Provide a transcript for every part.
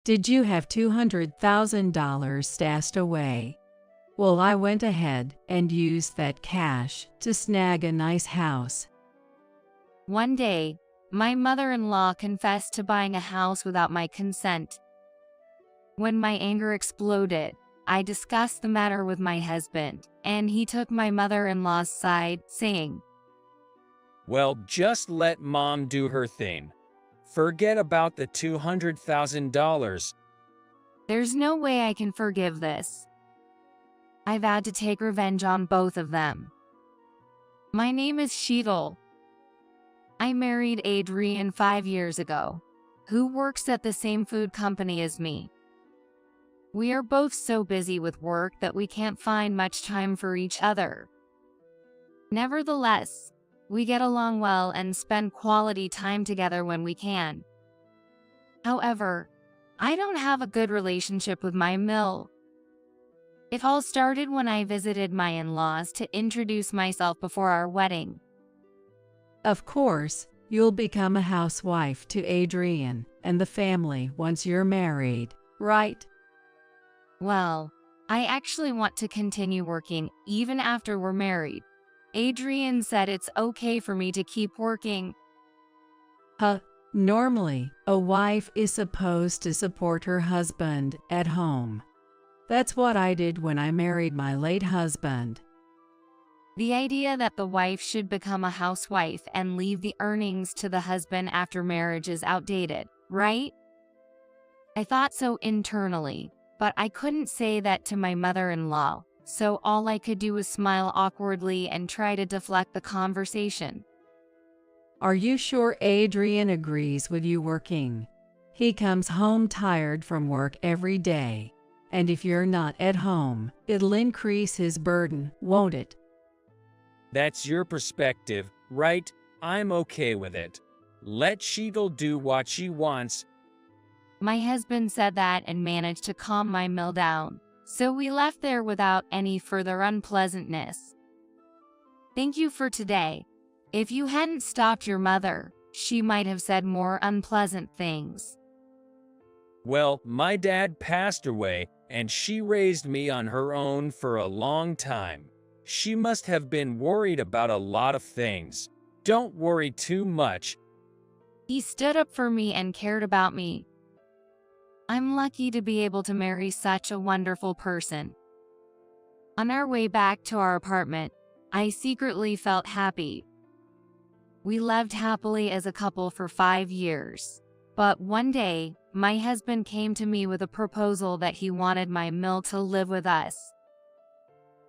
Did you have $200,000 stashed away? Well, I went ahead and used that cash to snag a nice house. One day, my mother-in-law confessed to buying a house without my consent. When my anger exploded, I discussed the matter with my husband, and he took my mother-in-law's side, saying, Well, just let Mom do her thing. Forget about the $200,000. There's no way I can forgive this. I vowed to take revenge on both of them. My name is Sheetal. I married Adrian 5 years ago, who works at the same food company as me. We are both so busy with work that we can't find much time for each other. Nevertheless, we get along well and spend quality time together when we can. However, I don't have a good relationship with my mill. It all started when I visited my in-laws to introduce myself before our wedding. Of course, you'll become a housewife to Adrian and the family once you're married, right? Well, I actually want to continue working even after we're married. Adrian said it's okay for me to keep working. Normally, a wife is supposed to support her husband at home. That's what I did when I married my late husband. The idea that the wife should become a housewife and leave the earnings to the husband after marriage is outdated, right? I thought so internally, but I couldn't say that to my mother-in-law, so all I could do was smile awkwardly and try to deflect the conversation. Are you sure Adrian agrees with you working? He comes home tired from work every day, and if you're not at home, it'll increase his burden, won't it? That's your perspective, right? I'm okay with it. Let Sheetal do what she wants. My husband said that and managed to calm my mill down, so we left there without any further unpleasantness. Thank you for today. If you hadn't stopped your mother, she might have said more unpleasant things. Well, my dad passed away, and she raised me on her own for a long time. She must have been worried about a lot of things. Don't worry too much. He stood up for me and cared about me. I'm lucky to be able to marry such a wonderful person. On our way back to our apartment, I secretly felt happy. We lived happily as a couple for 5 years. But one day, my husband came to me with a proposal that he wanted my mill to live with us.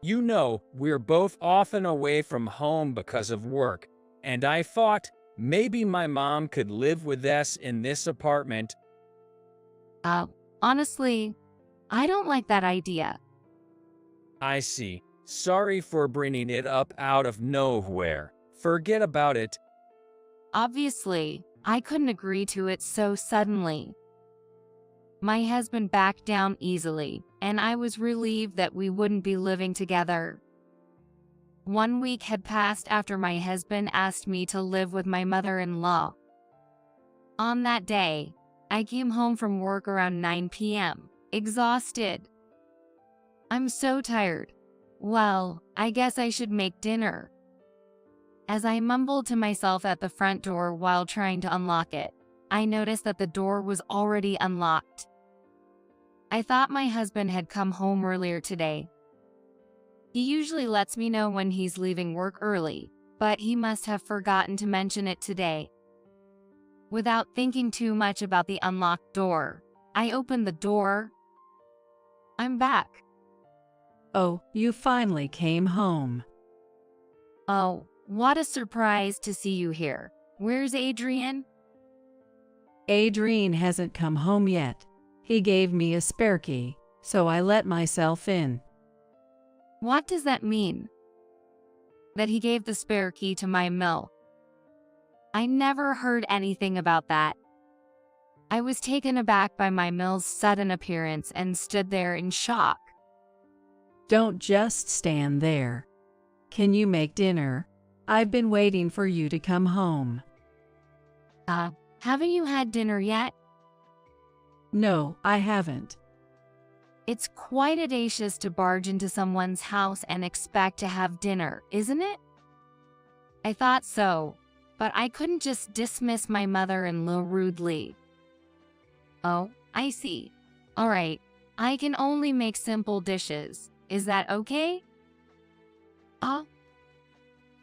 You know, we're both often away from home because of work, and I thought maybe my mom could live with us in this apartment. Honestly, I don't like that idea. I see. Sorry for bringing it up out of nowhere. Forget about it. Obviously, I couldn't agree to it so suddenly. My husband backed down easily, and I was relieved that we wouldn't be living together. 1 week had passed after my husband asked me to live with my mother-in-law. On that day, I came home from work around 9 p.m., exhausted. I'm so tired. Well, I guess I should make dinner. As I mumbled to myself at the front door while trying to unlock it, I noticed that the door was already unlocked. I thought my husband had come home earlier today. He usually lets me know when he's leaving work early, but he must have forgotten to mention it today. Without thinking too much about the unlocked door, I opened the door. I'm back. Oh, you finally came home. Oh, what a surprise to see you here. Where's Adrian? Adrian hasn't come home yet. He gave me a spare key, so I let myself in. What does that mean? That he gave the spare key to my mill? I never heard anything about that. I was taken aback by my mill's sudden appearance and stood there in shock. Don't just stand there. Can you make dinner? I've been waiting for you to come home. Haven't you had dinner yet? No, I haven't. It's quite audacious to barge into someone's house and expect to have dinner, isn't it? I thought so, but I couldn't just dismiss my mother-in-law rudely. Oh, I see. All right, I can only make simple dishes. Is that okay?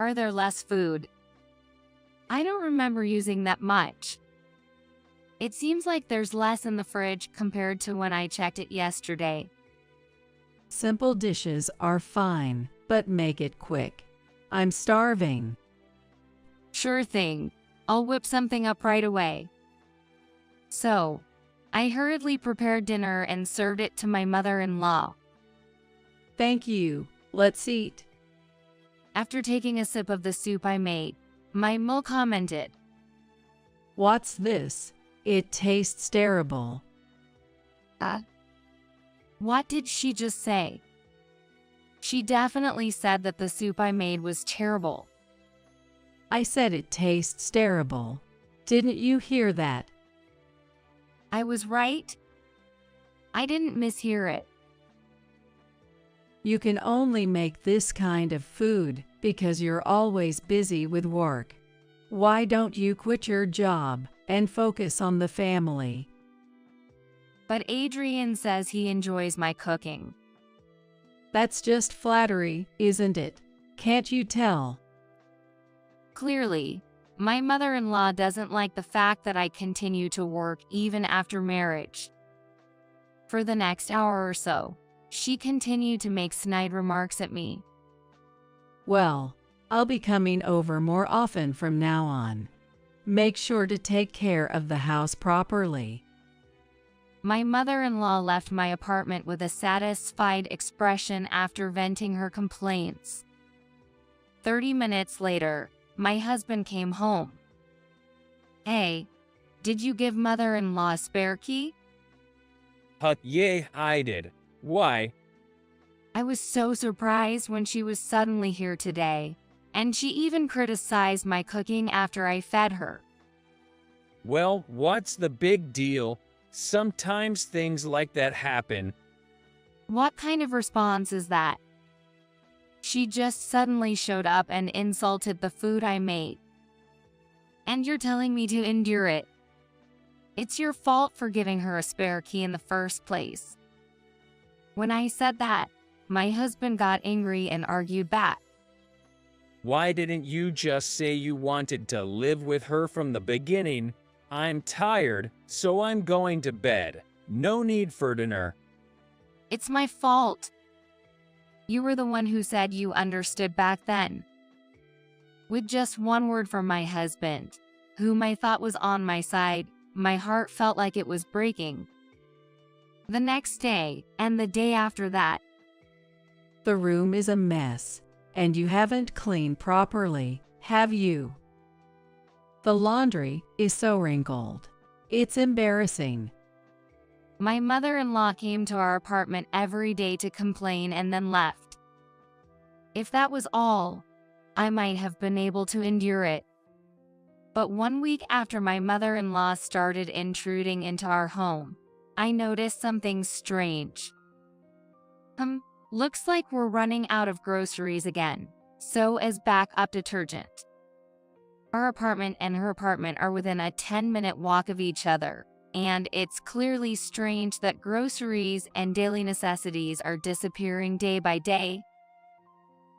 Are there less food? I don't remember using that much. It seems like there's less in the fridge compared to when I checked it yesterday. Simple dishes are fine, but make it quick. I'm starving. Sure thing. I'll whip something up right away. So, I hurriedly prepared dinner and served it to my mother-in-law. Thank you. Let's eat. After taking a sip of the soup I made, my mother commented, What's this? It tastes terrible. What did she just say? She definitely said that the soup I made was terrible. I said it tastes terrible. Didn't you hear that? I was right. I didn't mishear it. You can only make this kind of food because you're always busy with work. Why don't you quit your job and focus on the family? But Adrian says he enjoys my cooking. That's just flattery, isn't it? Can't you tell? Clearly, my mother-in-law doesn't like the fact that I continue to work even after marriage. For the next hour or so, she continued to make snide remarks at me. Well, I'll be coming over more often from now on. Make sure to take care of the house properly. My mother-in-law left my apartment with a satisfied expression after venting her complaints. 30 minutes later, my husband came home. Hey, did you give mother-in-law a spare key? Yeah, I did. Why? I was so surprised when she was suddenly here today, and she even criticized my cooking after I fed her. Well, what's the big deal? Sometimes things like that happen. What kind of response is that? She just suddenly showed up and insulted the food I made. And you're telling me to endure it. It's your fault for giving her a spare key in the first place. When I said that, my husband got angry and argued back. Why didn't you just say you wanted to live with her from the beginning? I'm tired, so I'm going to bed. No need for dinner. It's my fault. You were the one who said you understood back then. With just one word from my husband, whom I thought was on my side, my heart felt like it was breaking. The next day, and the day after that. The room is a mess, and you haven't cleaned properly, have you? The laundry is so wrinkled. It's embarrassing. My mother-in-law came to our apartment every day to complain and then left. If that was all, I might have been able to endure it. But 1 week after my mother-in-law started intruding into our home, I noticed something strange. Looks like we're running out of groceries again, so as backup detergent. Our apartment and her apartment are within a 10-minute walk of each other, and it's clearly strange that groceries and daily necessities are disappearing day by day.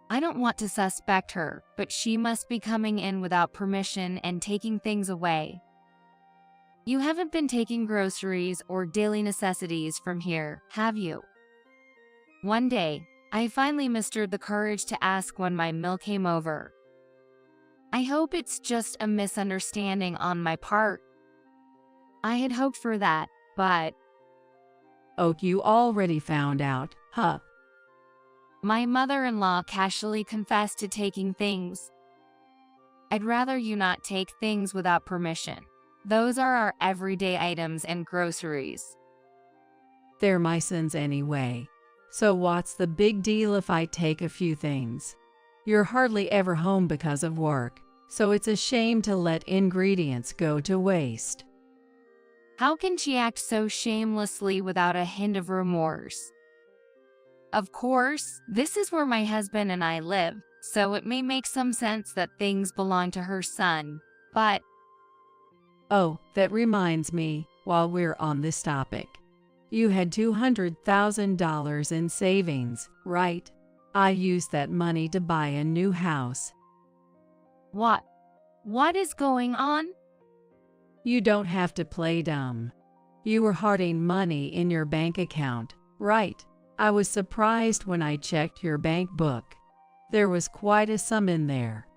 I don't want to suspect her, but she must be coming in without permission and taking things away. You haven't been taking groceries or daily necessities from here, have you? One day, I finally mustered the courage to ask when my milk came over. I hope it's just a misunderstanding on my part. I had hoped for that, but... Oh, you already found out, huh? My mother-in-law casually confessed to taking things. I'd rather you not take things without permission. Those are our everyday items and groceries. They're my sins anyway. So what's the big deal if I take a few things? You're hardly ever home because of work, so it's a shame to let ingredients go to waste. How can she act so shamelessly without a hint of remorse? Of course, this is where my husband and I live, so it may make some sense that things belong to her son, but Oh, that reminds me, while we're on this topic. You had $200,000 in savings, right? I used that money to buy a new house. what? What is going on? You don't have to play dumb. You were hoarding money in your bank account, right? I was surprised when I checked your bank book. There was quite a sum in there.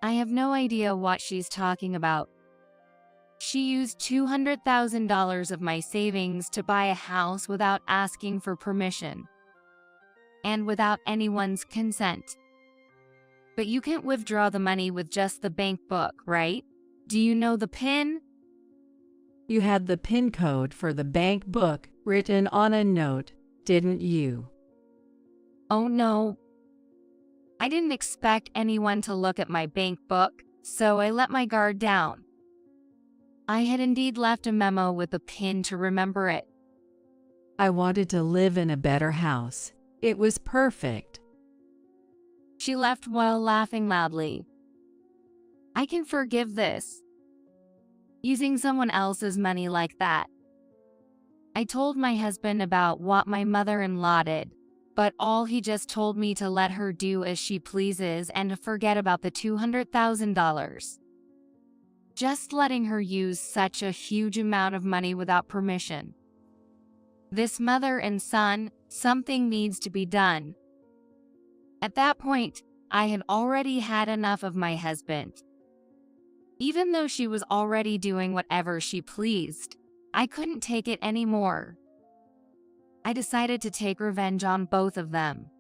I have no idea what she's talking about. She used $200,000 of my savings to buy a house without asking for permission. And without anyone's consent. But you can't withdraw the money with just the bank book, right? Do you know the PIN? You had the PIN code for the bank book written on a note, didn't you? Oh no. I didn't expect anyone to look at my bank book, so I let my guard down. I had indeed left a memo with a PIN to remember it. I wanted to live in a better house. It was perfect. She left while laughing loudly. I can forgive this. Using someone else's money like that. I told my husband about what my mother-in-law did, but all he just told me to let her do as she pleases and to forget about the $200,000. Just letting her use such a huge amount of money without permission. This mother and son, something needs to be done. At that point, I had already had enough of my husband. Even though she was already doing whatever she pleased, I couldn't take it anymore. I decided to take revenge on both of them.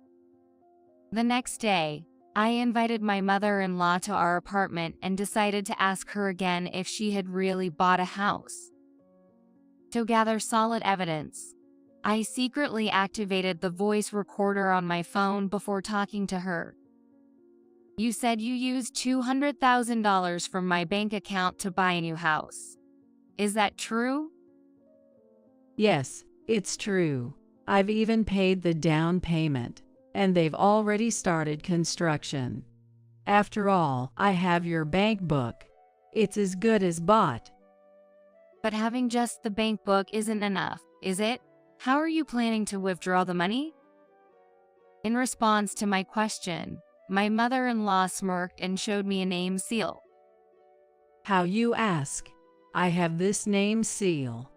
The next day, I invited my mother-in-law to our apartment and decided to ask her again if she had really bought a house. To gather solid evidence, I secretly activated the voice recorder on my phone before talking to her. You said you used $200,000 from my bank account to buy a new house. Is that true? Yes, it's true. I've even paid the down payment, and they've already started construction. After all, I have your bank book. It's as good as bought. But having just the bank book isn't enough, is it? How are you planning to withdraw the money? In response to my question, my mother-in-law smirked and showed me a name seal. How you ask? I have this name seal.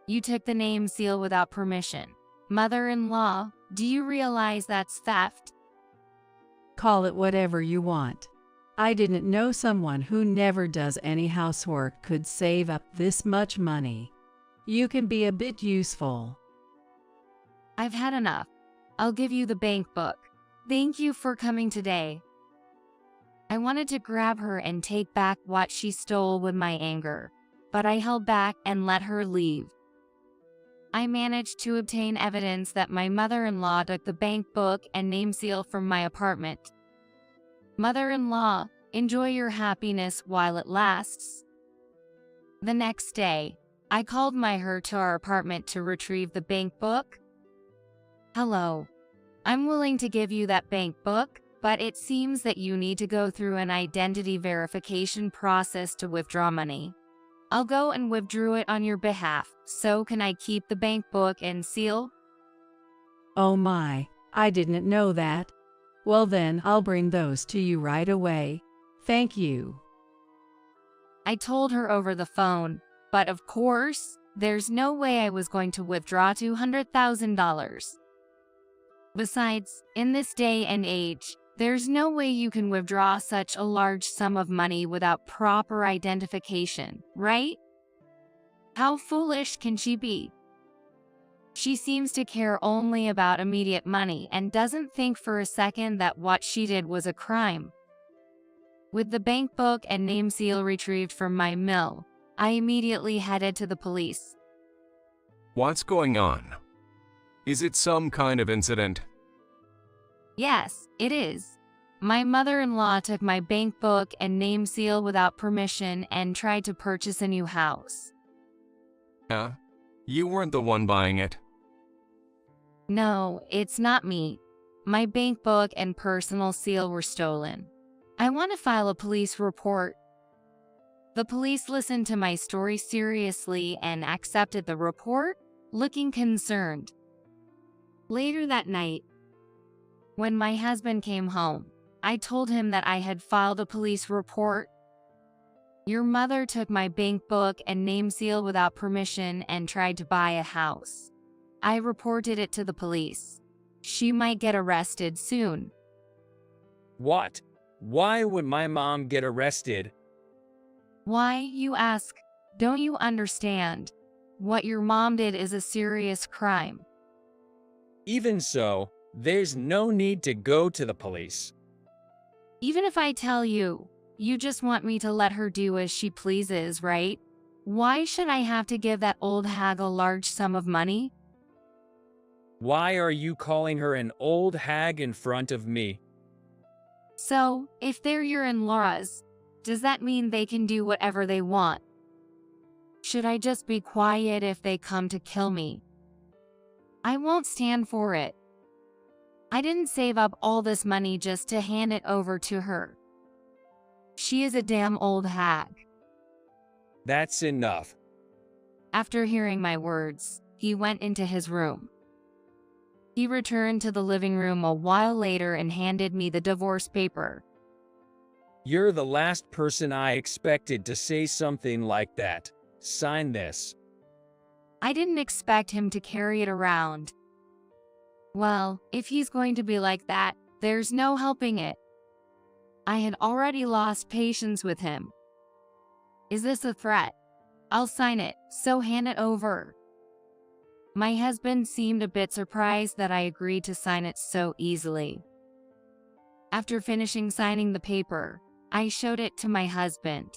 You took the name seal without permission. Mother-in-law, do you realize that's theft? Call it whatever you want. I didn't know someone who never does any housework could save up this much money. You can be a bit useful. I've had enough. I'll give you the bank book. Thank you for coming today. I wanted to grab her and take back what she stole with my anger, but I held back and let her leave. I managed to obtain evidence that my mother-in-law took the bank book and name seal from my apartment. Mother-in-law, enjoy your happiness while it lasts. The next day, I called her to our apartment to retrieve the bank book. Hello. I'm willing to give you that bank book, but it seems that you need to go through an identity verification process to withdraw money. I'll go and withdraw it on your behalf, so can I keep the bank book and seal? Oh my, I didn't know that. Well then, I'll bring those to you right away. Thank you. I told her over the phone, but of course, there's no way I was going to withdraw $200,000. Besides, in this day and age, there's no way you can withdraw such a large sum of money without proper identification, right? How foolish can she be? She seems to care only about immediate money and doesn't think for a second that what she did was a crime. With the bank book and name seal retrieved from my mill, I immediately headed to the police. What's going on? Is it some kind of incident? Yes, it is. My mother-in-law took my bank book and name seal without permission and tried to purchase a new house. Huh? You weren't the one buying it. No, it's not me. My bank book and personal seal were stolen. I want to file a police report. The police listened to my story seriously and accepted the report, looking concerned. Later that night, when my husband came home, I told him that I had filed a police report. Your mother took my bank book and name seal without permission and tried to buy a house. I reported it to the police. She might get arrested soon. What? Why would my mom get arrested? Why, you ask? Don't you understand? What your mom did is a serious crime. Even so, there's no need to go to the police. Even if I tell you, you just want me to let her do as she pleases, right? Why should I have to give that old hag a large sum of money? Why are you calling her an old hag in front of me? So, if they're your in-laws, does that mean they can do whatever they want? Should I just be quiet if they come to kill me? I won't stand for it. I didn't save up all this money just to hand it over to her. She is a damn old hag. That's enough. After hearing my words, he went into his room. He returned to the living room a while later and handed me the divorce paper. You're the last person I expected to say something like that. Sign this. I didn't expect him to carry it around. Well, if he's going to be like that, there's no helping it. I had already lost patience with him. Is this a threat? I'll sign it, so hand it over. My husband seemed a bit surprised that I agreed to sign it so easily. After finishing signing the paper, I showed it to my husband.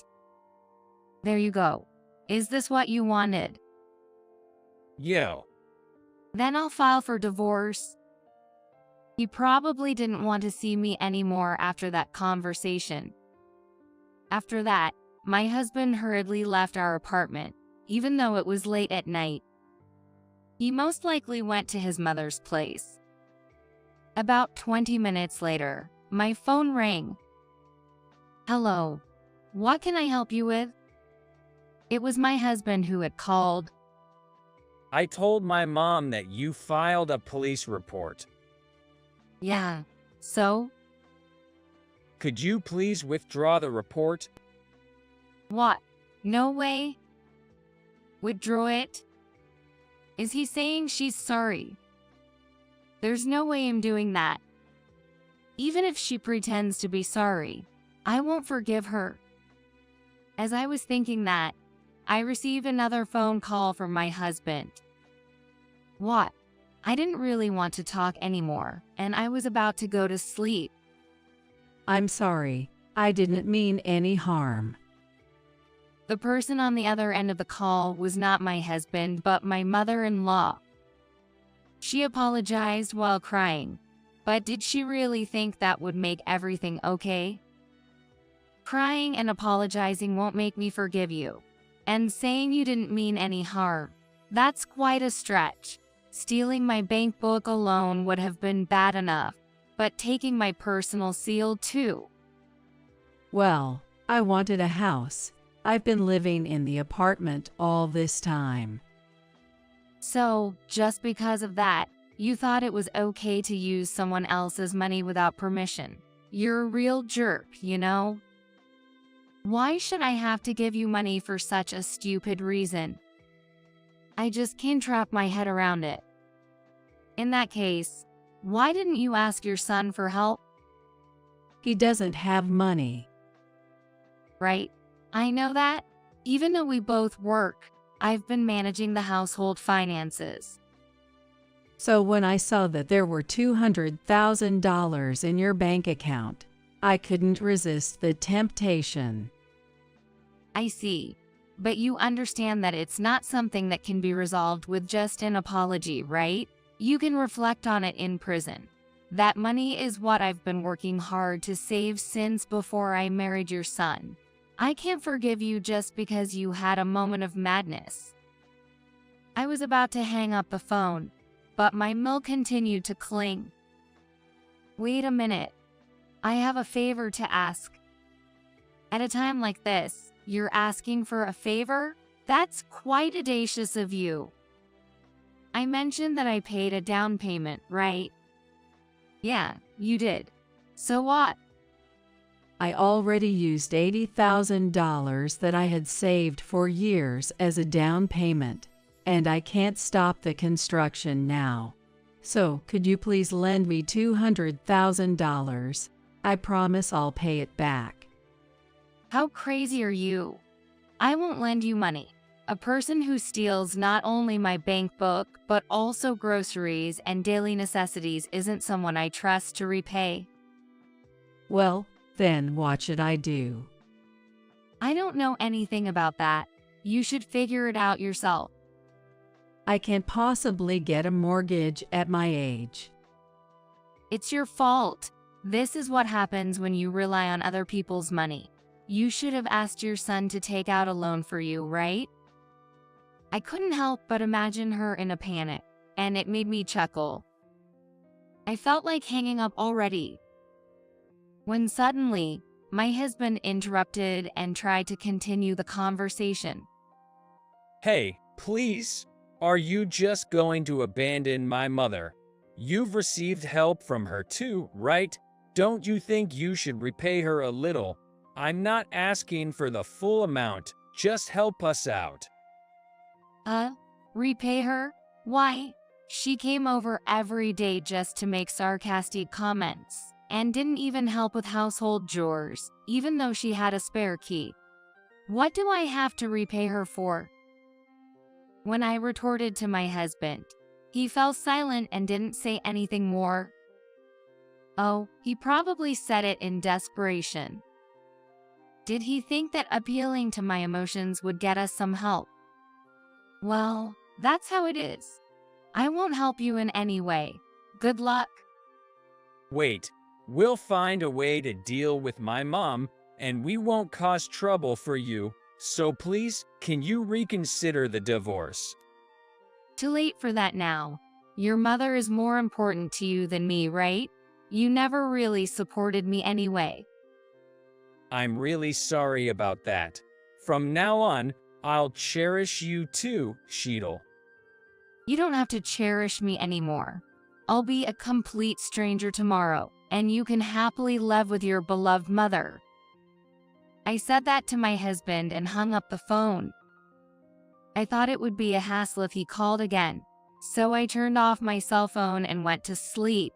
There you go. Is this what you wanted? Yo. Then I'll file for divorce. He probably didn't want to see me anymore after that conversation. After that, my husband hurriedly left our apartment, even though it was late at night. He most likely went to his mother's place. About 20 minutes later, my phone rang. Hello. What can I help you with? It was my husband who had called. I told my mom that you filed a police report. Yeah, so? Could you please withdraw the report? What? No way? Withdraw it? Is he saying she's sorry? There's no way I'm doing that. Even if she pretends to be sorry, I won't forgive her. As I was thinking that, I received another phone call from my husband. What? I didn't really want to talk anymore, and I was about to go to sleep. I'm sorry. I didn't mean any harm. The person on the other end of the call was not my husband, but my mother-in-law. She apologized while crying, but did she really think that would make everything okay? Crying and apologizing won't make me forgive you. And saying you didn't mean any harm, that's quite a stretch. Stealing my bank book alone would have been bad enough, but taking my personal seal too. Well, I wanted a house. I've been living in the apartment all this time. So, just because of that, you thought it was okay to use someone else's money without permission. You're a real jerk, you know? Why should I have to give you money for such a stupid reason? I just can't wrap my head around it. In that case, why didn't you ask your son for help? He doesn't have money. Right? I know that. Even though we both work, I've been managing the household finances. So when I saw that there were $200,000 in your bank account, I couldn't resist the temptation. I see. But you understand that it's not something that can be resolved with just an apology, right? You can reflect on it in prison. That money is what I've been working hard to save since before I married your son. I can't forgive you just because you had a moment of madness. I was about to hang up the phone, but my milk continued to cling. Wait a minute. I have a favor to ask. At a time like this, you're asking for a favor? That's quite audacious of you. I mentioned that I paid a down payment, right? Yeah, you did. So what? I already used $80,000 that I had saved for years as a down payment, and I can't stop the construction now. So, could you please lend me $200,000? I promise I'll pay it back. How crazy are you? I won't lend you money. A person who steals not only my bank book, but also groceries and daily necessities isn't someone I trust to repay. Well, then what should I do? I don't know anything about that. You should figure it out yourself. I can't possibly get a mortgage at my age. It's your fault. This is what happens when you rely on other people's money. You should have asked your son to take out a loan for you, right? I couldn't help but imagine her in a panic, and it made me chuckle. I felt like hanging up already, when suddenly, my husband interrupted and tried to continue the conversation. Hey, please, are you just going to abandon my mother? You've received help from her too, right? Don't you think you should repay her a little? I'm not asking for the full amount, just help us out. Repay her? Why? She came over every day just to make sarcastic comments, and didn't even help with household chores, even though she had a spare key. What do I have to repay her for? When I retorted to my husband, he fell silent and didn't say anything more. Oh, he probably said it in desperation. Did he think that appealing to my emotions would get us some help? Well, that's how it is. I won't help you in any way. Good luck. Wait, we'll find a way to deal with my mom, and we won't cause trouble for you, so please, can you reconsider the divorce? Too late for that now. Your mother is more important to you than me, right? You never really supported me anyway. I'm really sorry about that. From now on, I'll cherish you too, Sheetal. You don't have to cherish me anymore. I'll be a complete stranger tomorrow, and you can happily live with your beloved mother. I said that to my husband and hung up the phone. I thought it would be a hassle if he called again, so I turned off my cell phone and went to sleep.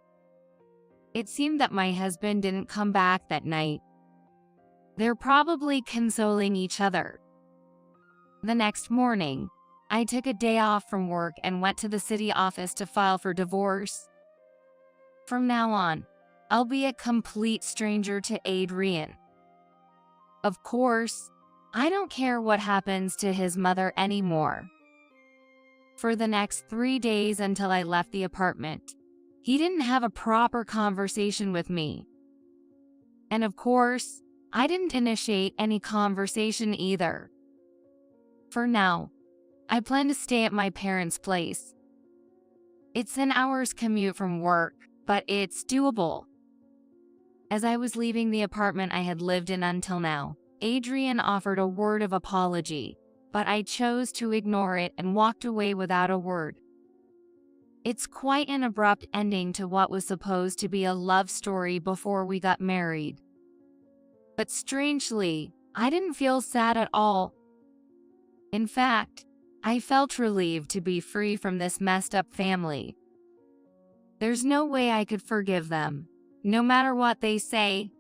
It seemed that my husband didn't come back that night. They're probably consoling each other. The next morning, I took a day off from work and went to the city office to file for divorce. From now on, I'll be a complete stranger to Adrian. Of course, I don't care what happens to his mother anymore. For the next 3 days until I left the apartment, he didn't have a proper conversation with me. And of course, I didn't initiate any conversation either. For now, I plan to stay at my parents' place. It's an hour's commute from work, but it's doable. As I was leaving the apartment I had lived in until now, Adrian offered a word of apology, but I chose to ignore it and walked away without a word. It's quite an abrupt ending to what was supposed to be a love story before we got married. But strangely, I didn't feel sad at all. In fact, I felt relieved to be free from this messed up family. There's no way I could forgive them, no matter what they say.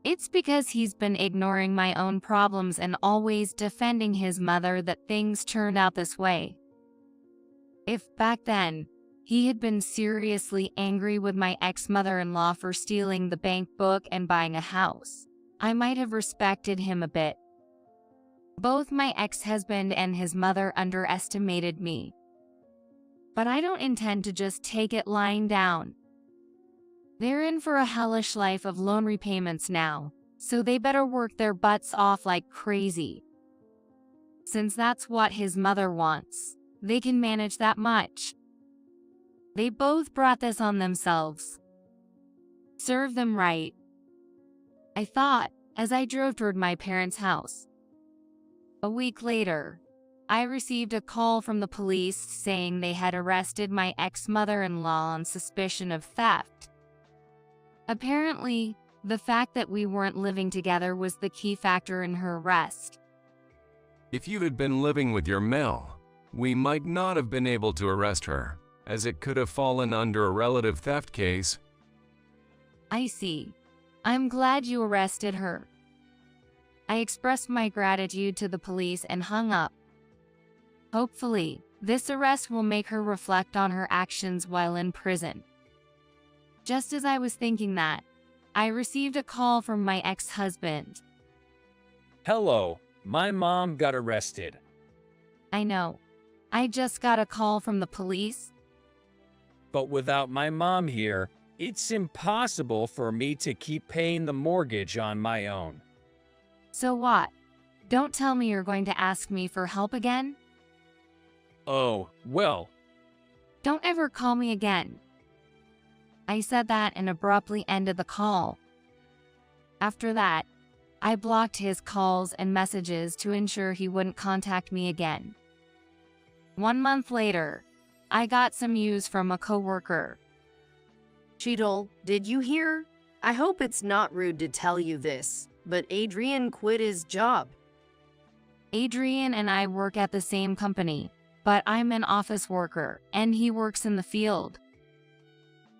It's because he's been ignoring my own problems and always defending his mother that things turned out this way. If back then, he had been seriously angry with my ex-mother-in-law for stealing the bank book and buying a house, I might have respected him a bit. Both my ex-husband and his mother underestimated me. But I don't intend to just take it lying down. They're in for a hellish life of loan repayments now, so they better work their butts off like crazy. Since that's what his mother wants. they can manage that much. They both brought this on themselves. Serve them right, I thought, as I drove toward my parents' house. A week later, I received a call from the police saying they had arrested my ex-mother-in-law on suspicion of theft. Apparently, the fact that we weren't living together was the key factor in her arrest. If you had been living with your Mel, we might not have been able to arrest her, as it could have fallen under a relative theft case. I see. I'm glad you arrested her. I expressed my gratitude to the police and hung up. Hopefully, this arrest will make her reflect on her actions while in prison. Just as I was thinking that, I received a call from my ex-husband. Hello, my mom got arrested. I know. I just got a call from the police. But without my mom here, it's impossible for me to keep paying the mortgage on my own. So what? Don't tell me you're going to ask me for help again? Oh, well. Don't ever call me again. I said that and abruptly ended the call. After that, I blocked his calls and messages to ensure he wouldn't contact me again. 1 month later, I got some news from a coworker. Cheadle, did you hear? I hope it's not rude to tell you this, but Adrian quit his job. Adrian and I work at the same company, but I'm an office worker and he works in the field.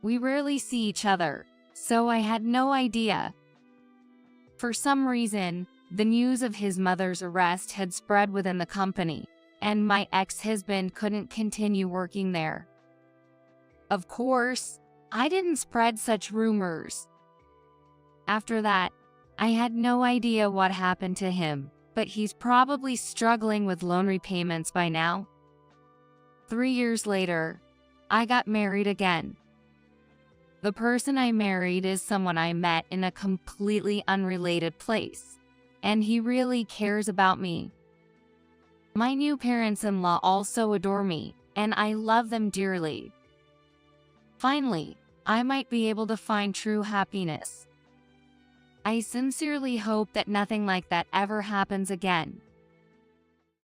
We rarely see each other, so I had no idea. For some reason, the news of his mother's arrest had spread within the company, and my ex-husband couldn't continue working there. Of course, I didn't spread such rumors. After that, I had no idea what happened to him, but he's probably struggling with loan repayments by now. 3 years later, I got married again. The person I married is someone I met in a completely unrelated place, and he really cares about me. My new parents-in-law also adore me, and I love them dearly. Finally, I might be able to find true happiness. I sincerely hope that nothing like that ever happens again.